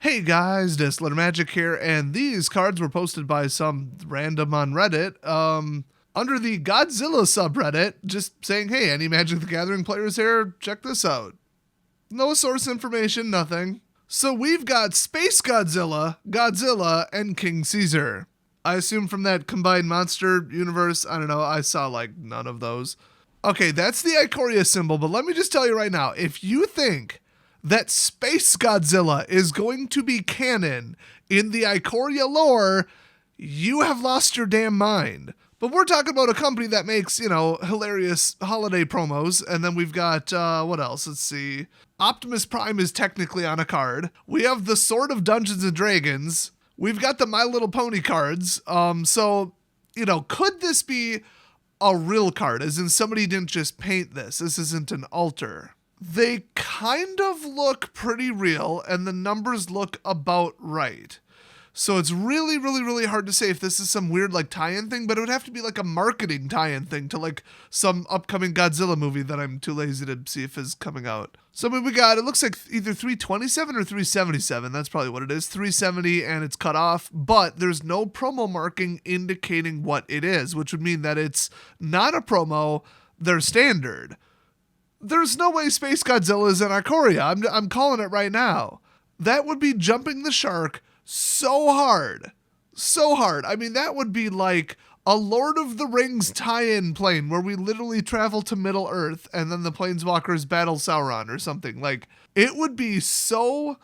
Hey guys, Disler Magic here, and these cards were posted by some random on Reddit, under the Godzilla subreddit, just saying, hey, any Magic the Gathering players here? Check this out. No source information, nothing. So we've got Space Godzilla, Godzilla, and King Caesar. I assume from that combined monster universe, I don't know, I saw like none of those. Okay, that's the Ikoria symbol, but let me just tell you right now, if you think that Space Godzilla is going to be canon in the Ikoria lore, you have lost your damn mind. But we're talking about a company that makes, hilarious holiday promos. And then we've got, what else? Let's see. Optimus Prime is technically on a card. We have the Sword of Dungeons and Dragons. We've got the My Little Pony cards. So, could this be a real card? As in somebody didn't just paint this. This isn't an alter. They kind of look pretty real, and the numbers look about right. So it's really, really, really hard to say if this is some weird like tie-in thing, but it would have to be like a marketing tie-in thing to like some upcoming Godzilla movie that I'm too lazy to see if is coming out. So I mean, it looks like either 327 or 377. That's probably what it is. 370 and it's cut off, but there's no promo marking indicating what it is, which would mean that it's not a promo, they're standard. There's no way Space Godzilla is in Ikoria. I'm calling it right now. That would be jumping the shark so hard. So hard. I mean, that would be like a Lord of the Rings tie-in plane where we literally travel to Middle Earth and then the planeswalkers battle Sauron or something. Like, it would be so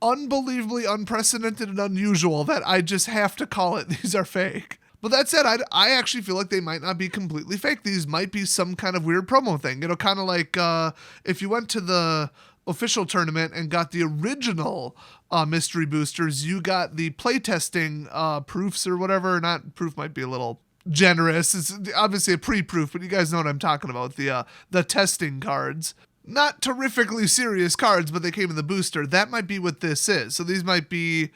unbelievably unprecedented and unusual that I just have to call it these are fake. But that said, I actually feel like they might not be completely fake. These might be some kind of weird promo thing. Kind of like if you went to the official tournament and got the original mystery boosters, you got the playtesting proofs or whatever. Not proof might be a little generous. It's obviously a pre-proof, but you guys know what I'm talking about. The testing cards. Not terrifically serious cards, but they came in the booster. That might be what this is. So these might be,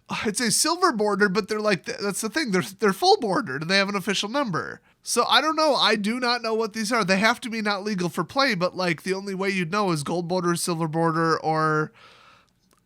I'd say silver bordered, but they're like, that's the thing. They're full bordered and they have an official number. So I don't know. I do not know what these are. They have to be not legal for play, but like the only way you'd know is gold border, silver border, or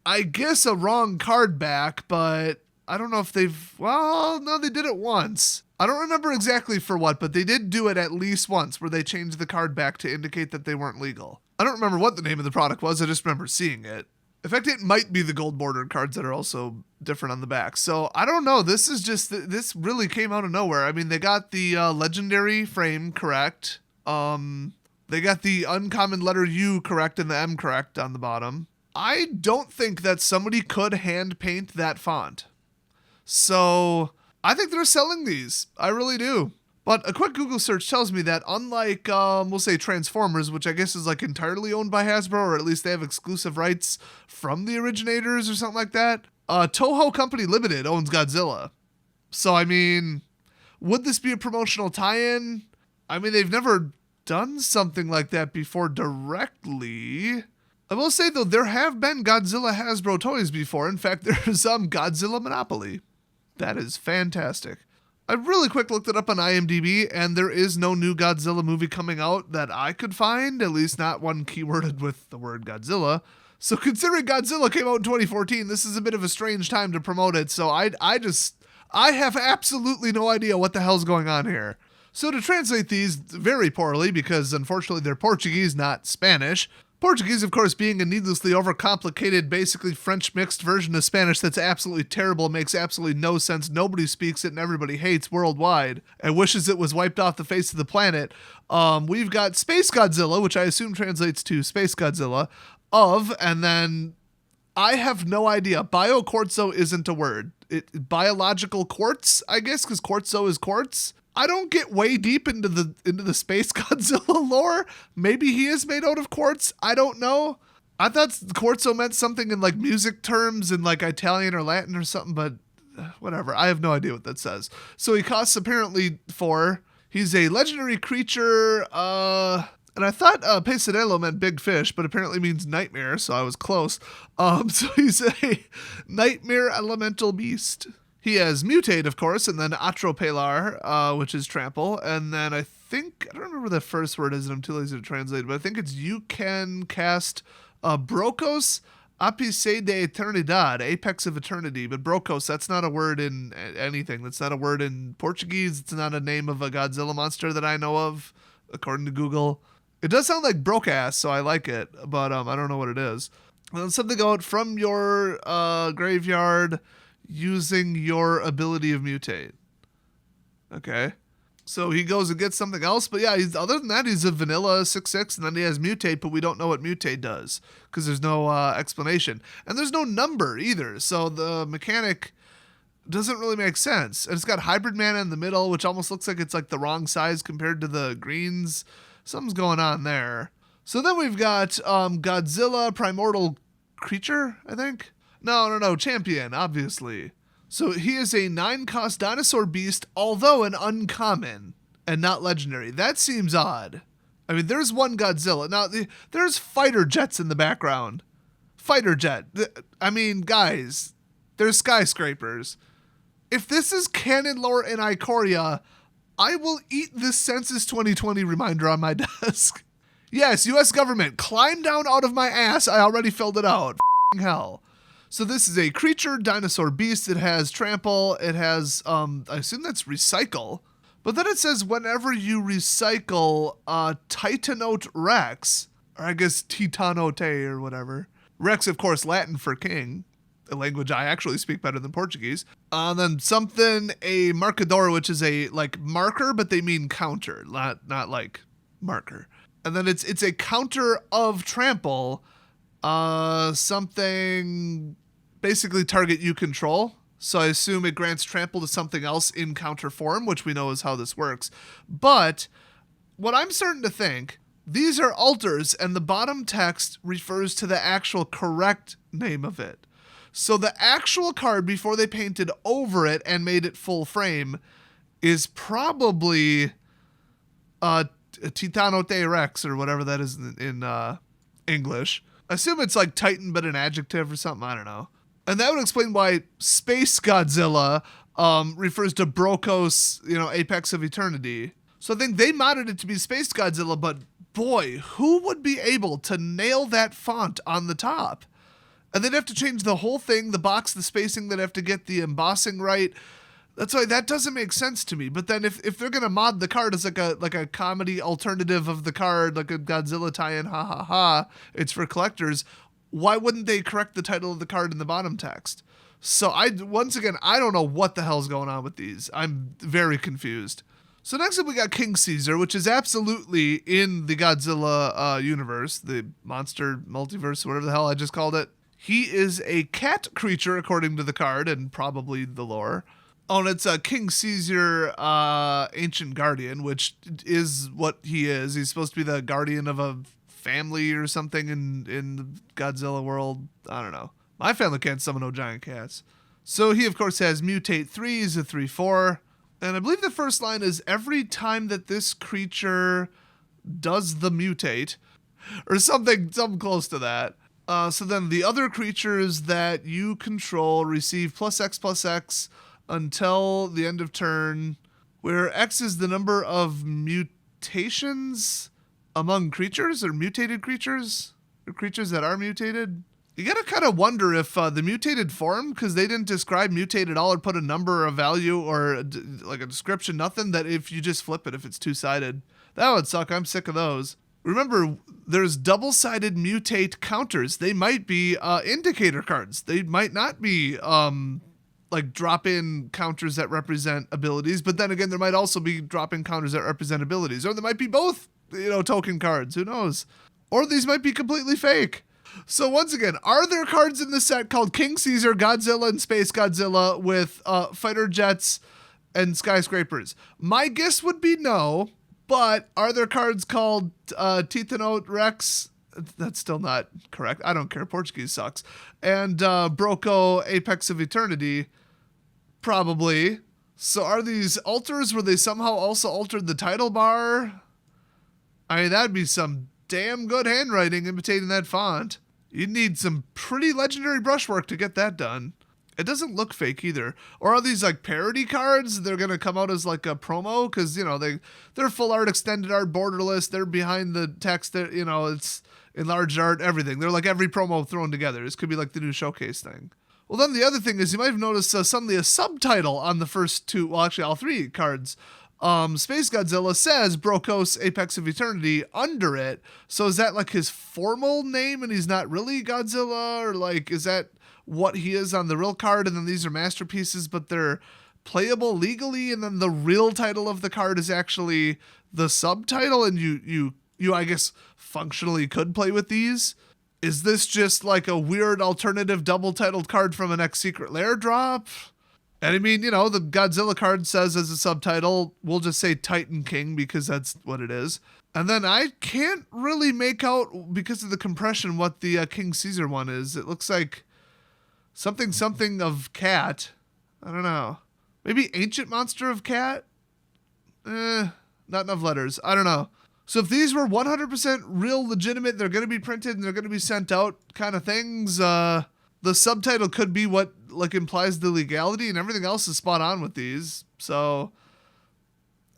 I guess a wrong card back, but I don't know if no, they did it once. I don't remember exactly for what, but they did do it at least once where they changed the card back to indicate that they weren't legal. I don't remember what the name of the product was. I just remember seeing it. In fact, it might be the gold bordered cards that are also different on the back. So I don't know. This this really came out of nowhere. I mean, they got the legendary frame correct. They got the uncommon letter U correct and the M correct on the bottom. I don't think that somebody could hand paint that font. So I think they're selling these. I really do. But a quick Google search tells me that unlike, we'll say Transformers, which I guess is like entirely owned by Hasbro, or at least they have exclusive rights from the originators or something like that, Toho Company Limited owns Godzilla. So, I mean, would this be a promotional tie-in? I mean, they've never done something like that before directly. I will say, though, there have been Godzilla Hasbro toys before. In fact, there's Godzilla Monopoly. That is fantastic. I really quick looked it up on IMDb, and there is no new Godzilla movie coming out that I could find, at least not one keyworded with the word Godzilla. So considering Godzilla came out in 2014, this is a bit of a strange time to promote it, so I have absolutely no idea what the hell's going on here. So to translate these very poorly, because unfortunately they're Portuguese, not Spanish. Portuguese, of course, being a needlessly overcomplicated, basically French mixed version of Spanish that's absolutely terrible, makes absolutely no sense, nobody speaks it, and everybody hates worldwide, and wishes it was wiped off the face of the planet. We've got Space Godzilla, which I assume translates to Space Godzilla, and then I have no idea. Bioquartzo isn't a word. Biological quartz, I guess, because quartzo is quartz. I don't get way deep into the Space Godzilla lore. Maybe he is made out of quartz. I don't know. I thought quartzo meant something in like music terms in like Italian or Latin or something, but whatever. I have no idea what that says. So he costs apparently 4. He's a legendary creature. And I thought Pesadillo meant big fish, but apparently means nightmare, so I was close. So he's a nightmare elemental beast. He has Mutate, of course, and then Atropelar, which is Trample. And then I don't remember the first word is, and I'm too lazy to translate, but I think it's you can cast Brokos, Ápice de Eternidad, Apex of Eternity. But Brocos, that's not a word in anything. That's not a word in Portuguese. It's not a name of a Godzilla monster that I know of, according to Google. It does sound like Brocass, so I like it, but I don't know what it is. Something out from your graveyard using your ability of mutate. Okay. So he goes and gets something else, but yeah, other than that, he's a vanilla 6/6, and then he has mutate, but we don't know what mutate does because there's no explanation. And there's no number either, so the mechanic doesn't really make sense. And it's got hybrid mana in the middle, which almost looks like it's like the wrong size compared to the greens. Something's going on there. So then we've got Godzilla Primordial Creature, I think? No, Champion, obviously. So he is a 9-cost dinosaur beast, although an uncommon and not legendary. That seems odd. I mean, there's one Godzilla. Now, there's fighter jets in the background. Fighter jet. I mean, guys, there's skyscrapers. If this is canon lore in Ikoria, I will eat this Census 2020 reminder on my desk. Yes, U.S. government, climb down out of my ass. I already filled it out. F***ing hell. So this is a creature dinosaur beast. It has trample. It has, I assume that's recycle. But then it says whenever you recycle Titanote Rex, or I guess Titanote or whatever. Rex, of course, Latin for king, a language I actually speak better than Portuguese. Then something, a marcador, which is a like marker, but they mean counter, not like marker. And then it's a counter of trample, something basically target you control. So I assume it grants trample to something else in counter form, which we know is how this works. But what I'm starting to think, these are alters, and the bottom text refers to the actual correct name of it. So the actual card before they painted over it and made it full frame is probably Titanote Rex or whatever that is in English. I assume it's like Titan but an adjective or something, I don't know. And that would explain why Space Godzilla refers to Brocos, Apex of Eternity. So I think they modded it to be Space Godzilla, but boy, who would be able to nail that font on the top? And they'd have to change the whole thing, the box, the spacing, they'd have to get the embossing right. That's why that doesn't make sense to me. But then if they're going to mod the card as like a comedy alternative of the card, like a Godzilla tie-in, ha ha ha, it's for collectors, why wouldn't they correct the title of the card in the bottom text? So once again, I don't know what the hell's going on with these. I'm very confused. So next up we got King Caesar, which is absolutely in the Godzilla universe, the monster multiverse, whatever the hell I just called it. He is a cat creature according to the card and probably the lore. Oh, and it's King Caesar, Ancient Guardian, which is what he is. He's supposed to be the guardian of a family or something in the Godzilla world. I don't know. My family can't summon no giant cats. So he, of course, has Mutate 3. He's a 3/4. And I believe the first line is every time that this creature does the mutate, or something close to that. So then the other creatures that you control receive +X/+X until the end of turn, where X is the number of mutations among creatures, or mutated creatures, or creatures that are mutated. You gotta kind of wonder if the mutated form, because they didn't describe mutate at all or put a number, a value, or like a description, nothing, that if you just flip it, if it's two-sided, that would suck. I'm sick of those. Remember, there's double-sided mutate counters. They might be indicator cards. They might not be like drop-in counters that represent abilities, but then again, there might also be drop-in counters that represent abilities, or there might be both, token cards. Who knows? Or these might be completely fake. So once again, are there cards in the set called King Caesar, Godzilla, and Space Godzilla with fighter jets and skyscrapers? My guess would be no, but are there cards called Titanote Rex? That's still not correct. I don't care. Portuguese sucks. And Broco, Apex of Eternity? Probably. So are these alters where they somehow also altered the title bar? I mean, that'd be some damn good handwriting imitating that font. You'd need some pretty legendary brushwork to get that done. It doesn't look fake either. Or are these like parody cards? They're gonna come out as like a promo because you know they're full art, extended art, borderless. They're behind the text. That you know it's enlarged art, everything. They're like every promo thrown together. This could be like the new showcase thing. Well, then the other thing is you might have noticed suddenly a subtitle on the first two, well actually all three cards. Space Godzilla says Brokos Apex of Eternity under it. So is that like his formal name and he's not really Godzilla? Or like, is that what he is on the real card? And then these are masterpieces, but they're playable legally. And then the real title of the card is actually the subtitle. And you I guess, functionally could play with these. Is this just like a weird alternative double titled card from an X Secret Lair drop? And I mean, you know, the Godzilla card says as a subtitle, we'll just say Titan King because that's what it is. And then I can't really make out, because of the compression, what the King Caesar one is. It looks like something of cat. I don't know. Maybe Ancient Monster of Cat? Not enough letters. I don't know. So if these were 100% real, legitimate, they're going to be printed and they're going to be sent out kind of things, the subtitle could be what like implies the legality, and everything else is spot on with these. So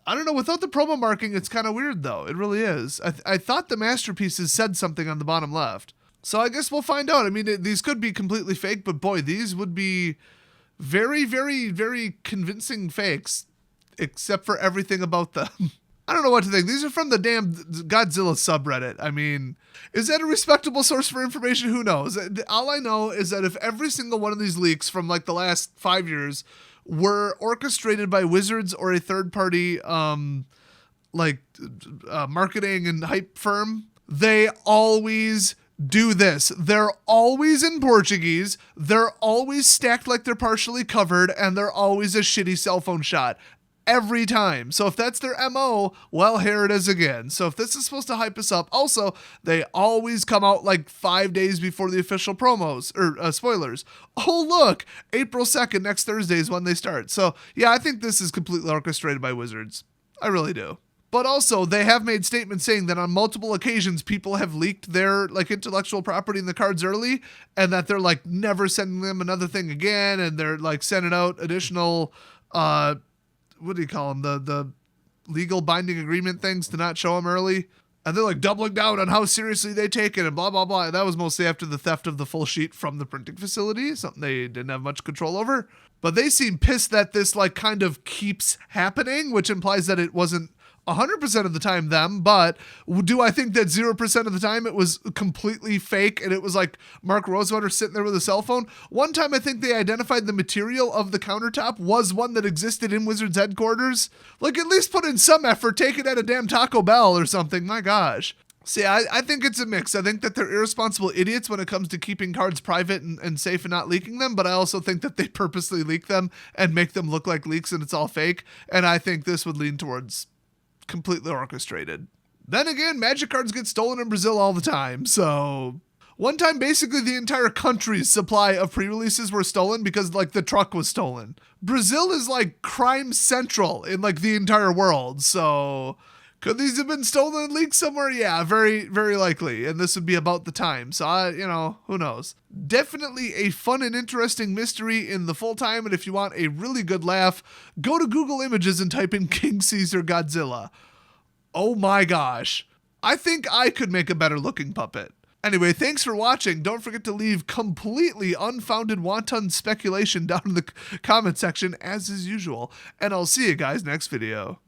I don't know. Without the promo marking, it's kind of weird though. It really is. I thought the masterpieces said something on the bottom left. So I guess we'll find out. I mean, these could be completely fake, but boy, these would be very, very, very convincing fakes, except for everything about them. I don't know what to think. These are from the damn Godzilla subreddit. I mean, is that a respectable source for information? Who knows? All I know is that if every single one of these leaks from like the last 5 years were orchestrated by Wizards or a third-party marketing and hype firm, they always do this. They're always in Portuguese. They're always stacked like they're partially covered, and they're always a shitty cell phone shot. Every time. So if that's their MO, well, here it is again. So if this is supposed to hype us up, also, they always come out like 5 days before the official promos or spoilers. Oh, look, April 2nd, next Thursday is when they start. So yeah, I think this is completely orchestrated by Wizards. I really do. But also, they have made statements saying that on multiple occasions, people have leaked their like intellectual property in the cards early, and that they're like never sending them another thing again, and they're like sending out additional what do you call them? The legal binding agreement things to not show them early. And they're like doubling down on how seriously they take it and blah, blah, blah. That was mostly after the theft of the full sheet from the printing facility, something they didn't have much control over. But they seem pissed that this like kind of keeps happening, which implies that it wasn't 100% of the time them, but do I think that 0% of the time it was completely fake and it was like Mark Rosewater sitting there with a cell phone? One time I think they identified the material of the countertop was one that existed in Wizards headquarters. Like at least put in some effort, take it at a damn Taco Bell or something, my gosh. See, I think it's a mix. I think that they're irresponsible idiots when it comes to keeping cards private and safe and not leaking them, but I also think that they purposely leak them and make them look like leaks and it's all fake, and I think this would lean towards completely orchestrated. Then again, Magic cards get stolen in Brazil all the time, so one time basically the entire country's supply of pre-releases were stolen because like the truck was stolen. Brazil is like crime central in like the entire world, so could these have been stolen and leaked somewhere? Yeah, very, very likely, and this would be about the time, so who knows. Definitely a fun and interesting mystery in the full time, and if you want a really good laugh, go to Google Images and type in King Caesar Godzilla. Oh my gosh. I think I could make a better looking puppet. Anyway, thanks for watching. Don't forget to leave completely unfounded wanton speculation down in the comment section as is usual, and I'll see you guys next video.